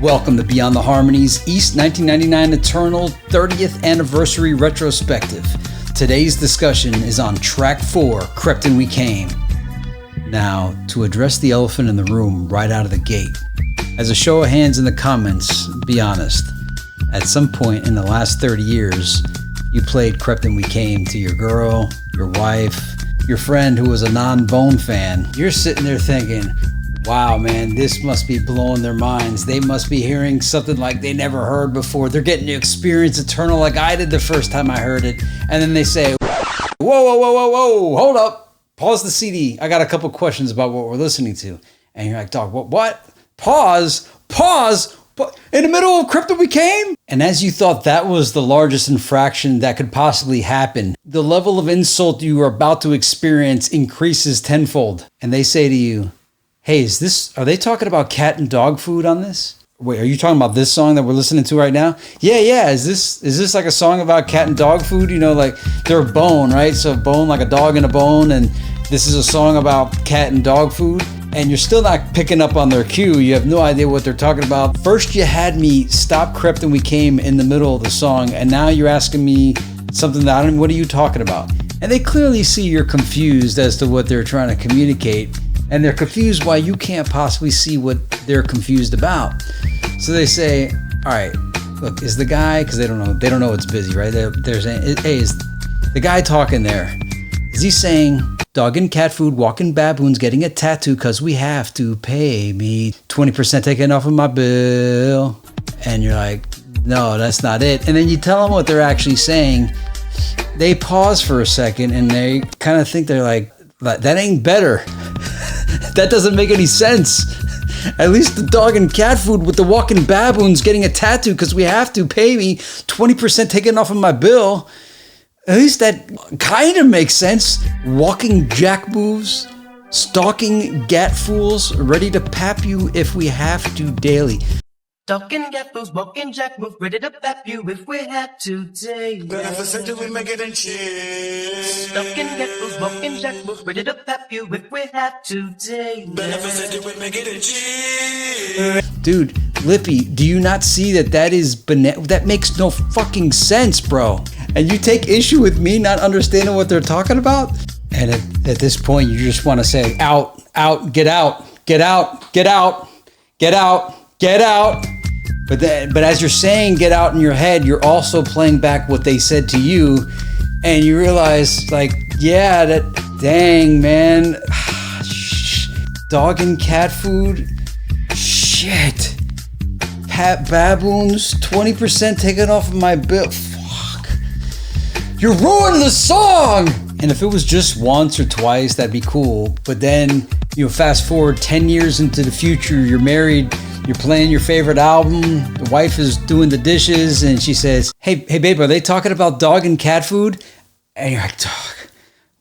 Welcome to Beyond the Harmonies E.1999 Eternal 30th Anniversary Retrospective. Today's discussion is on track 4, Crept and We Came. Now, to address the elephant in the room right out of the gate, as a show of hands in the comments, be honest, at some point in the last 30 years, you played Crept and We Came to your girl, your wife, your friend who was a non-Bone fan. You're sitting there thinking, wow, man, this must be blowing their minds. They must be hearing something like they never heard before. They're getting to experience Eternal like I did the first time I heard it. And then they say, whoa, hold up. Pause the CD. I got a couple questions about what we're listening to. And you're like, dog, what? Pause. In the middle of Crept and We Came? And as you thought that was the largest infraction that could possibly happen, the level of insult you are about to experience increases tenfold. And they say to you, hey, are they talking about cat and dog food on this? Wait, are you talking about this song that we're listening to right now? Yeah. Is this like a song about cat and dog food? You know, like they're a bone, right? So bone, like a dog and a bone. And this is a song about cat and dog food. And you're still not picking up on their cue. You have no idea what they're talking about. First, you had me stop Crept and We Came in the middle of the song. And now you're asking me something that what are you talking about? And they clearly see you're confused as to what they're trying to communicate. And they're confused why you can't possibly see what they're confused about. So they say, all right, look, is the guy, because they don't know it's busy, right? They're saying, hey, is the guy talking there, is he saying, dog and cat food, walking baboons, getting a tattoo because we have to pay me 20% taken off of my bill? And you're like, no, that's not it. And then you tell them what they're actually saying. They pause for a second and they kind of think they're like, that ain't better. That doesn't make any sense. At least the dog and cat food with the walking baboons getting a tattoo because we have to pay me 20% taken off of my bill. At least that kind of makes sense. Walking jack moves, stalking gat fools, ready to pap you if we have to daily. Talking gat fools, walking jack move, ready to pap you if we had to daily. We make it and cheers. Talking gat fools, walking jack move, ready to pap you if we had to daily. We make it and cheers. Dude, Lippy, do you not see that is that makes no fucking sense, bro? And you take issue with me not understanding what they're talking about? And at this point, you just want to say, out, get out. But as you're saying get out in your head, you're also playing back what they said to you. And you realize, like, yeah, dang, man. Dog and cat food? Shit. Baboons, 20% taken off of my bill. Fuck. You ruined the song! And if it was just once or twice, that'd be cool. But then, fast forward 10 years into the future, you're married, you're playing your favorite album, the wife is doing the dishes, and she says, hey babe, are they talking about dog and cat food? And you're like, dog,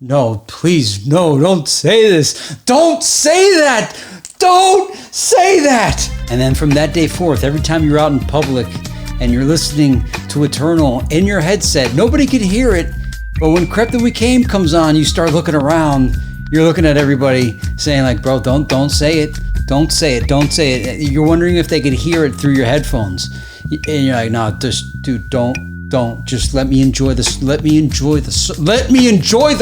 no, please, no, don't say this. Don't say that! Don't say that! And then from that day forth, every time you're out in public and you're listening to Eternal in your headset, nobody can hear it, but when Crept and We Came comes on, you start looking around, you're looking at everybody saying like, bro, don't say it. Don't say it. You're wondering if they could hear it through your headphones. And you're like, no, just, dude, don't. Just let me enjoy this. Let me enjoy the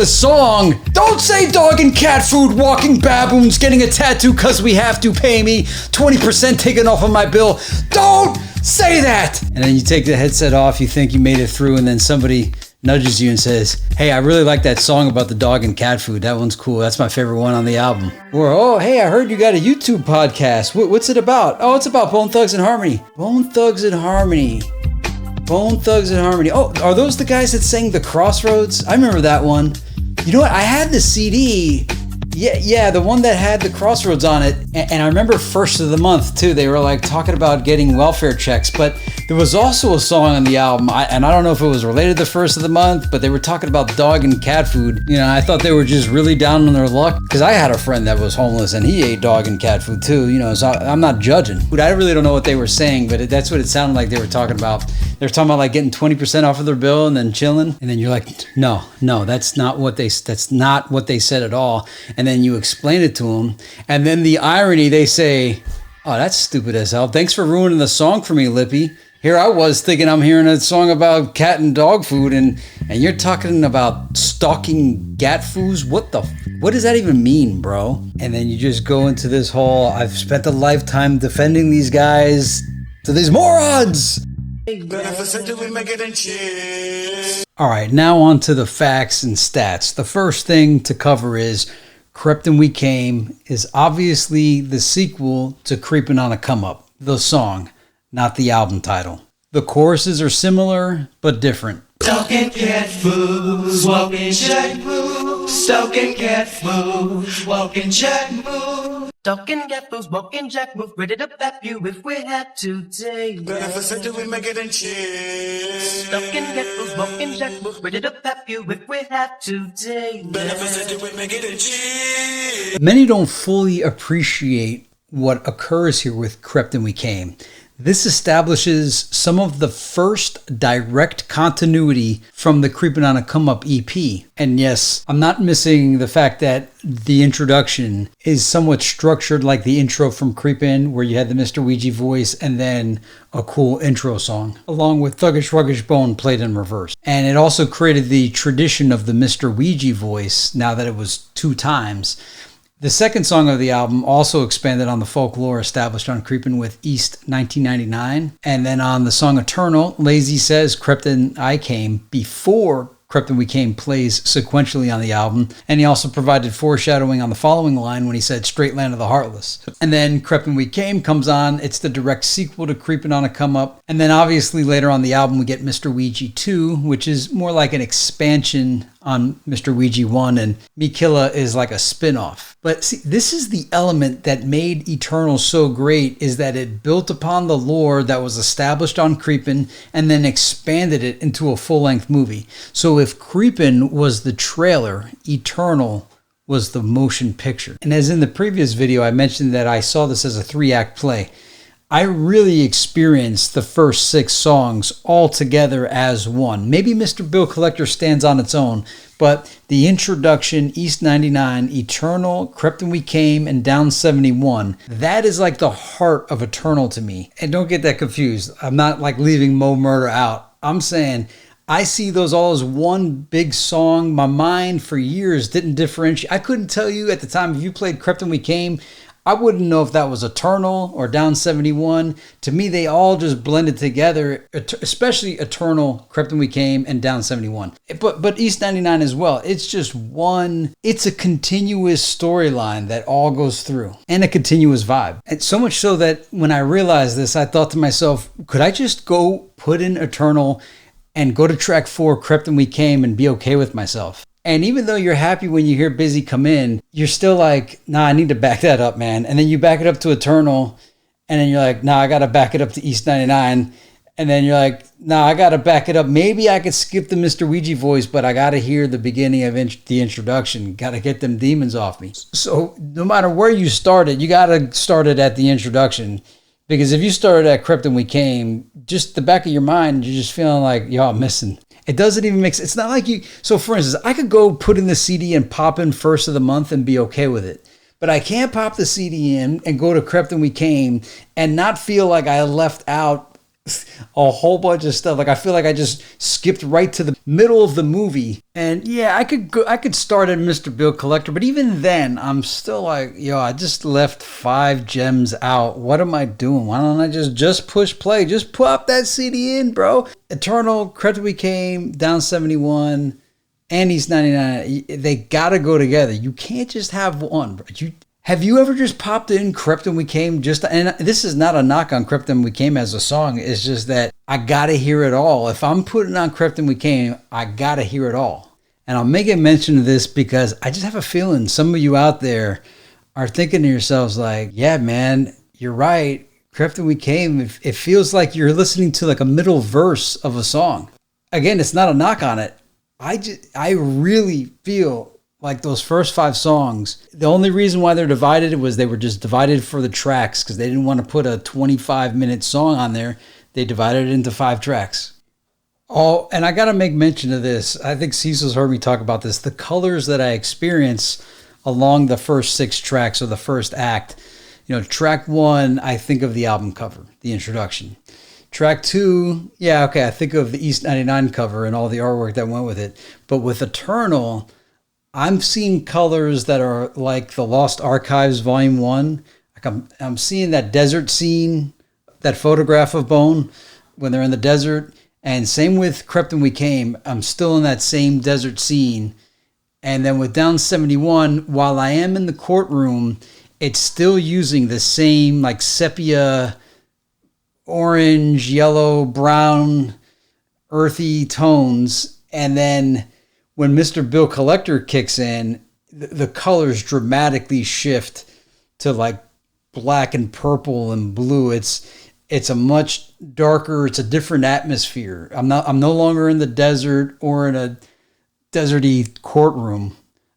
song. Don't say dog and cat food, walking baboons, getting a tattoo because we have to pay me 20% taken off of my bill. Don't say that. And then you take the headset off, you think you made it through, and then somebody nudges you and says, hey, I really like that song about the dog and cat food. That one's cool. That's my favorite one on the album. Or, oh, hey, I heard you got a YouTube podcast. What's it about? Oh, it's about Bone Thugs and Harmony. Bone Thugs and Harmony. Oh, are those the guys that sang the CROSSROADS? I remember that one. You know what? I had the CD. Yeah, the one that had the CROSSROADS on it. And I remember first of the month, too. They were like talking about getting welfare checks. But There was also a song on the album, and I don't know if it was related to the first of the month, but they were talking about dog and cat food. You know, I thought they were just really down on their luck, because I had a friend that was homeless and he ate dog and cat food too, you know, so I'm not judging. But I really don't know what they were saying, but that's what it sounded like they were talking about. They were talking about like getting 20% off of their bill and then chilling, and then you're like, no, that's not what they said at all. And then you explain it to them, and then the irony, they say, oh, that's stupid as hell. Thanks for ruining the song for me, Lippy. Here I was thinking I'm hearing a song about cat and dog food, and you're talking about stalking gat foos? What does that even mean, bro? And then you just go into this whole, I've spent a lifetime defending these guys to these morons. All right, now on to the facts and stats. The first thing to cover is Crept and We Came is obviously the sequel to Creepin' on a Come Up, the song, not the album title. The choruses are similar, but different. Stalking cat food, walking jack move. Stalking cat food, walking jack move. Stalking cat food, walking jack move. Ready to bap you if we had to take. Beneficent, we make it in cheers. Stalking cat food, walking jack move. Ready to bap you if we had to take. Beneficent, we make it in cheers. Many don't fully appreciate what occurs here with Crept and We Came. This establishes some of the first direct continuity from the Creepin' on a Come Up EP. And yes, I'm not missing the fact that the introduction is somewhat structured like the intro from Creepin', where you had the Mr. Ouija voice and then a cool intro song, along with Thuggish Ruggish Bone played in reverse. And it also created the tradition of the Mr. Ouija voice, now that it was 2 times. The second song of the album also expanded on the folklore established on Creepin' with E.1999. And then on the song Eternal, Lazy says Crept and I Came before Crept and We Came plays sequentially on the album. And he also provided foreshadowing on the following line when he said Straight Land of the Heartless. And then Crept and We Came comes on. It's the direct sequel to Creepin' on a Come Up. And then obviously later on the album we get Mr. Ouija 2, which is more like an expansion on Mr. Ouija 1, and Me Killa is like a spin-off. But see, this is the element that made Eternal so great, is that it built upon the lore that was established on Creepin' and then expanded it into a full-length movie. So if Creepin' was the trailer, Eternal was the motion picture. And as in the previous video, I mentioned that I saw this as a 3-act play. I really experienced the first 6 songs all together as one. Maybe Mr. Bill Collector stands on its own, but the introduction, East 99, Eternal, Crept and We Came, and Down 71, that is like the heart of Eternal to me. And don't get that confused. I'm not like leaving Mo Murder out. I'm saying I see those all as one big song. My mind for years didn't differentiate. I couldn't tell you at the time if you played Crept and We Came, I wouldn't know if that was Eternal or Down 71. To me, they all just blended together, especially Eternal, Crept and We Came, and Down 71. But East 99 as well. It's just one, it's a continuous storyline that all goes through, and a continuous vibe. And so much so that when I realized this, I thought to myself, could I just go put in Eternal and go to track 4, Crept and We Came, and be okay with myself? And even though you're happy when you hear Busy come in, you're still like, nah, I need to back that up, man. And then you back it up to Eternal, and then you're like, nah, I got to back it up to East 99. And then you're like, nah, I got to back it up. Maybe I could skip the Mr. Ouija voice, but I got to hear the beginning of the introduction. Got to get them demons off me. So no matter where you started, you got to start it at the introduction. Because if you started at Crept and We Came, just the back of your mind, you're just feeling like, yo, I'm missing. It doesn't even make sense. It's not like you. So for instance, I could go put in the CD and pop in first of the month and be okay with it. But I can't pop the CD in and go to Crept and We Came and not feel like I left out a whole bunch of stuff. Like I feel like I just skipped right to the middle of the movie. And yeah, I could start at Mr. Bill Collector, but even then I'm still like, yo, I just left 5 gems out. What am I doing? Why don't I just push play? Just pop that CD in, bro. Eternal, Crept We Came, Down 71, and East 99. They gotta go together. You can't just have one, bro. Have you ever just popped in Crept and We Came and this is not a knock on Crept and We Came as a song, it's just that I gotta hear it all. If I'm putting on Crept and We Came, I gotta hear it all. And I'll make a mention of this because I just have a feeling some of you out there are thinking to yourselves like, yeah, man, you're right. Crept and We Came, it feels like you're listening to like a middle verse of a song. Again, it's not a knock on it. I really feel like those first 5 songs, the only reason why they're divided was they were just divided for the tracks because they didn't want to put a 25-minute song on there. They divided it into 5 tracks. Oh, and I got to make mention of this. I think Cecil's heard me talk about this. The colors that I experience along the first 6 tracks or the first act. Track 1, I think of the album cover, the introduction. Track 2, I think of the E.1999 cover and all the artwork that went with it. But with Eternal, I'm seeing colors that are like the Lost Archives Volume 1. Like I'm seeing that desert scene, that photograph of Bone when they're in the desert. And same with Crept and We Came. I'm still in that same desert scene. And then with Down 71, while I am in the courtroom, it's still using the same like sepia, orange, yellow, brown, earthy tones. And then when Mr. Bill Collector kicks in, the colors dramatically shift to like black and purple and blue. It's a much darker, it's a different atmosphere. I'm no longer in the desert or in a deserty courtroom.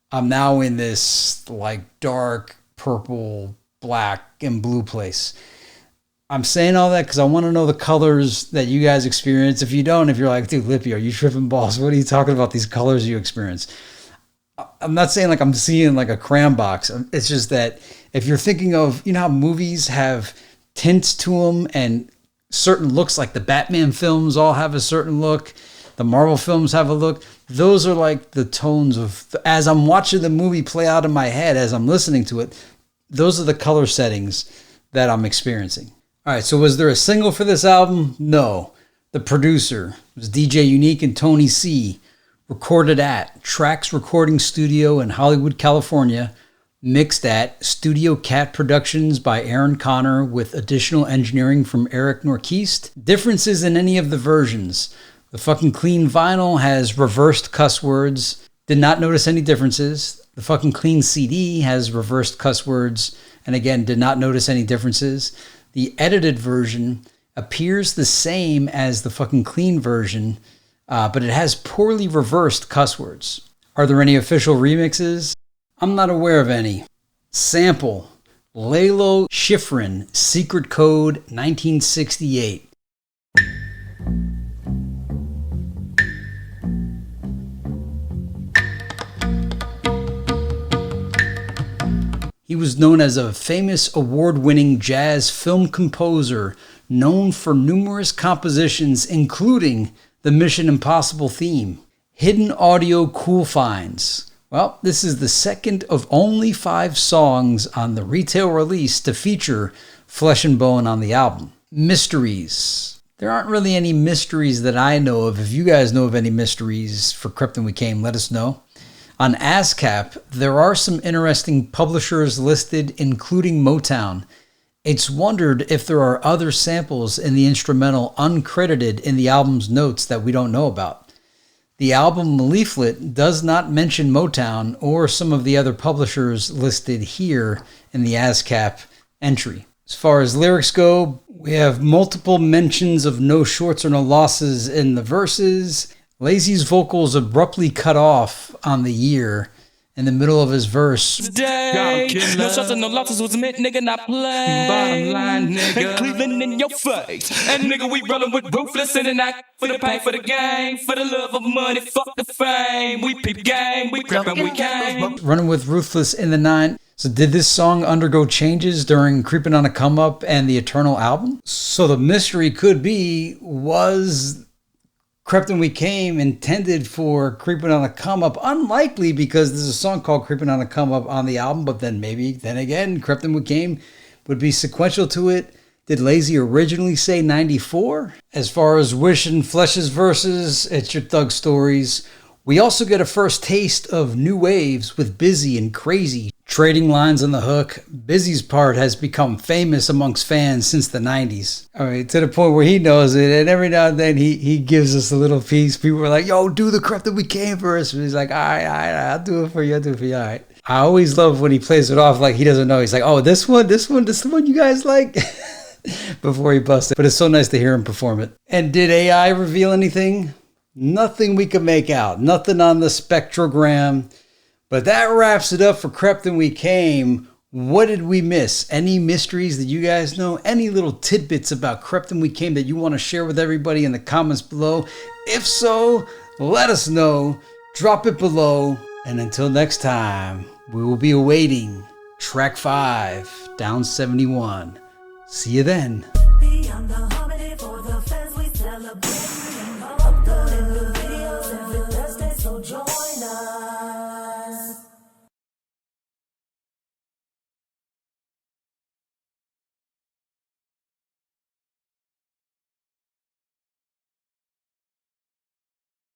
I'm now in this like dark purple, black, and blue place. I'm saying all that because I want to know the colors that you guys experience. If you don't, if you're like, dude, Lippy, are you tripping balls? What are you talking about? These colors you experience. I'm not saying like I'm seeing like a crayon box. It's just that if you're thinking of, how movies have tints to them and certain looks, like the Batman films all have a certain look. The Marvel films have a look. Those are like the tones of, as I'm watching the movie play out in my head, as I'm listening to it, those are the color settings that I'm experiencing. All right, so was there a single for this album? No. The producer was DJ U-Neek and Tony C. Recorded at Trax Recording Studio in Hollywood, California. Mixed at Studio Cat Productions by Aaron Connor with additional engineering from Eric Nordquist. Differences in any of the versions. The fucking clean vinyl has reversed cuss words. Did not notice any differences. The fucking clean CD has reversed cuss words. And again, did not notice any differences. The edited version appears the same as the fucking clean version, but it has poorly reversed cuss words. Are there any official remixes? I'm not aware of any. Sample, Lalo Schifrin, Secret Code 1968. He was known as a famous award-winning jazz film composer, known for numerous compositions, including the Mission Impossible theme. Hidden audio cool finds. Well, this is the second of only 5 songs on the retail release to feature Flesh and Bone on the album. Mysteries. There aren't really any mysteries that I know of. If you guys know of any mysteries for Crept and We Came, let us know. On ASCAP, there are some interesting publishers listed, including MoTown. It's wondered if there are other samples in the instrumental uncredited in the album's notes that we don't know about. The album leaflet does not mention MoTown or some of the other publishers listed here in the ASCAP entry. As far as lyrics go, we have multiple mentions of no shorts or no losses in the verses. Lazy's vocals abruptly cut off on the year in the middle of his verse. Today, no shots and no losses was meant, nigga, not play. Bottom line, nigga. Cleveland in your face. And nigga, we rollin' with ruthless in the night. For the pay, for the game, for the love of money, fuck the fame. We peep game, we crept and we came. Running with Ruthless in the Night. So did this song undergo changes during Creepin' on a Come Up and the Eternal album? So the mystery could be, was Crept and We Came intended for Creepin' on a Come Up? Unlikely, because there's a song called Creepin' on a Come Up on the album, but then again, Crept and We Came would be sequential to it. Did Lazy originally say 94? As far as Wish and Flesh's verses, it's your Thug Stories. We also get a first taste of new waves with Busy and Crazy trading lines on the hook. Busy's part has become famous amongst fans since the 90s. All right, to the point where he knows it, and every now and then he gives us a little piece. People are like, yo, do the Crept that we came first. And he's like, all right, I'll do it for you, all right. I always love when he plays it off like he doesn't know. He's like, oh, this one you guys like? before he busted. But it's so nice to hear him perform it. And did AI reveal anything? Nothing we could make out. Nothing on the spectrogram. But that wraps it up for Crept and We Came. What did we miss? Any mysteries that you guys know? Any little tidbits about Crept and We Came that you want to share with everybody in the comments below? If so, let us know. Drop it below. And until next time, we will be awaiting track 5, Down 71. See you then. Beyond the harmony for the fans we celebrate. Uploading the videos every Thursday, so join.